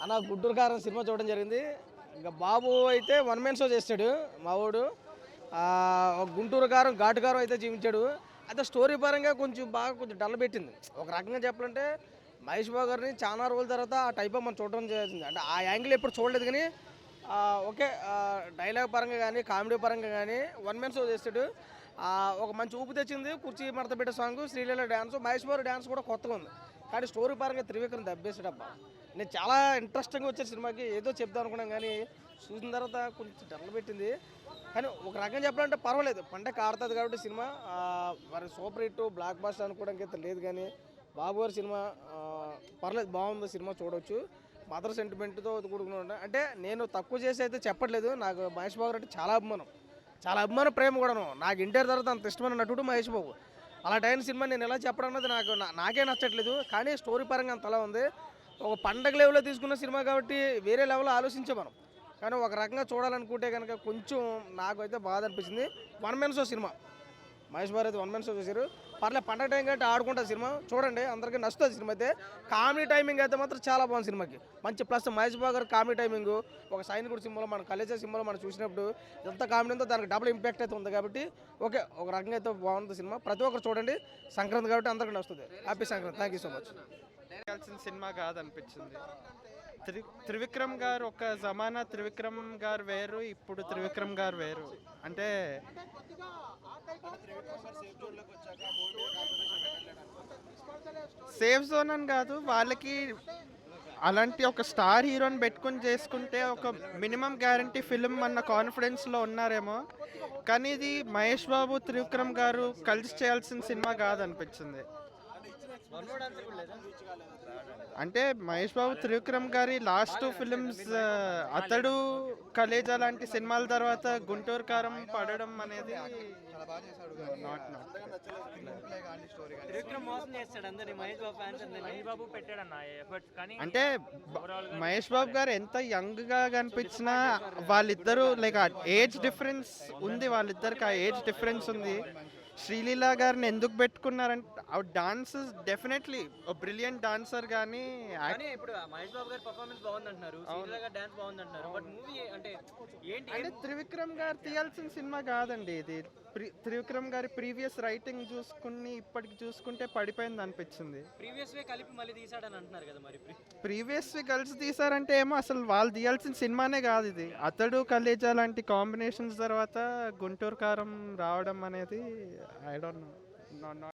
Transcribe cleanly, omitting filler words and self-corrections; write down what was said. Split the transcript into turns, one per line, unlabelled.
అన్న గుంటూరు కారం సినిమా చూడడం జరిగింది. ఇంకా బాబు అయితే వన్ మ్యాన్ షో చేస్తాడు మావాడు. గుంటూరు కారం ఘాటు కారం అయితే జీవించాడు. అయితే స్టోరీ పరంగా కొంచెం డల్ పెట్టింది. ఒక రకంగా చెప్పాలంటే మహేష్ బాబు గారిని చాలా రోజుల తర్వాత ఆ టైప్ మనం చూడడం చేసింది. అంటే ఆ యాంగిల్ ఎప్పుడు చూడలేదు కానీ ఓకే, డైలాగ్ పరంగా కానీ కామెడీ పరంగా కానీ వన్ మ్యాన్ షో చేస్తాడు. ఒక మంచి ఊపు తెచ్చింది కుర్చీ మడత పెట్టే song, Sreeleela dance, Mahesh Babu dance కూడా కొత్తగా ఉంది. కానీ స్టోరీ పరంగా త్రివిక్రమ్ దబ్బేసాడబ్బా. నేను చాలా ఇంట్రెస్టింగ్గా వచ్చే సినిమాకి ఏదో చెప్దాం అనుకున్నాను కానీ చూసిన తర్వాత కొంచెం డల్ పెట్టింది. కానీ ఒక రకంగా చెప్పాలంటే పర్వాలేదు, పండగ ఆడుతుంది కాబట్టి సినిమా మరి సూపర్ హిట్ బ్లాక్ బాస్టర్ అనుకోవడానికి అయితే లేదు. కానీ బాబు గారి సినిమా పర్లేదు, బాగుంది సినిమా, చూడవచ్చు. మదర్ సెంటిమెంట్తో కూడుకుని అంటే నేను తక్కువ చేసి అయితే చెప్పట్లేదు. నాకు మహేష్ బాబు అంటే చాలా అభిమానం ప్రేమ కూడాను. నాకు ఇంటర్ తర్వాత అంత ఇష్టమైన నటుడు మహేష్ బాబు. అలాంటి అయిన సినిమా నేను ఎలా చెప్పడం అన్నది నాకే నచ్చట్లేదు. కానీ స్టోరీ పరంగా అంతలా ఉంది. ఒక పండగ లెవెల్లో తీసుకున్న సినిమా కాబట్టి వేరే లెవెల్లో ఆలోచించే మనం. కానీ ఒక రకంగా చూడాలనుకుంటే కనుక కొంచెం నాకైతే బాధ అనిపించింది. One man show cinema, Mahesh Babu అయితే వన్ మ్యాన్ షో చేశారు. పర్లేదు, పండగ టైం కంటే ఆడుకుంటుంది సినిమా, చూడండి, అందరికీ నచ్చుతుంది సినిమా. అయితే కామెడీ టైమింగ్ అయితే మాత్రం చాలా బాగుంది సినిమాకి. మంచి ప్లస్ మహేష్ బాబు గారు కామెడీ టైమింగ్, ఒక సైనికుడు సినిమాలో మన కలేజా సినిమాలో మనం చూసినప్పుడు ఎంత కామెడీ ఉందో దానికి డబుల్ ఇంపాక్ట్ అయితే ఉంది. కాబట్టి ఓకే, ఒక రకంగా అయితే బాగుంది సినిమా. ప్రతి ఒక్కరు చూడండి, సంక్రాంతి కాబట్టి అందరికీ నచ్చుతుంది. Happy Sankranti. Thank you so much.
Cinema కాదనిపించింది. త్రివిక్రమ్ గారు ఒక జమానా త్రివిక్రమ్ గారు వేరు, ఇప్పుడు త్రివిక్రమ్ గారు వేరు. అంటే సేఫ్ జోన్ అని కాదు, వాళ్ళకి అలాంటి ఒక స్టార్ హీరోని పెట్టుకుని చేసుకుంటే ఒక మినిమం గ్యారంటీ ఫిలిం అన్న కాన్ఫిడెన్స్లో ఉన్నారేమో. కానీ ఇది మహేష్ బాబు త్రివిక్రమ్ గారు కలిసి చేయాల్సిన సినిమా కాదనిపించింది. అంటే మహేష్ బాబు త్రివిక్రమ్ గారి లాస్ట్ ఫిలిమ్స్ అతడు, కలేజా లాంటి సినిమాల తర్వాత గుంటూరు కారం పడడం అనేది అంటే మహేష్ బాబు గారు ఎంత యంగ్ గా కనిపించినా వాళ్ళిద్దరూ లైక్ ఏజ్ డిఫరెన్స్ ఉంది, వాళ్ళిద్దరికి ఆ ఏజ్ డిఫరెన్స్ ఉంది. శ్రీలీల గారిని ఎందుకు పెట్టుకున్నారంటే డాన్స్ డెఫినెట్లీ బ్రిలియంట్ డాన్సర్. కానీ
ఇప్పుడు మహేష్ బాబు గారి పర్ఫార్మెన్స్ బాగుందంటున్నారు, శ్రీలీల గారి డాన్స్ బాగుందంటున్నారు. బట్ మూవీ అంటే ఏంటి
అంటే త్రివిక్రమ్ గారు తీయాల్సిన సినిమా కాదండి ఇది. త్రివిక్రమ్ గారి ప్రీవియస్ రైటింగ్ చూసుకుని ఇప్పటికి చూసుకుంటే పడిపోయింది అనిపించింది.
ప్రీవియస్ వే కలిపి మళ్ళీ తీసాడని అంటున్నారు కదా. మరి
ప్రీవియస్ కలిసి తీసారంటే ఏమో అసలు వాళ్ళు తీయాల్సిన సినిమానే కాదు ఇది. అతడు, కలేజా లాంటి కాంబినేషన్స్ తర్వాత గుంటూరు కారం రావడం అనేది ఐ డోంట్ నో.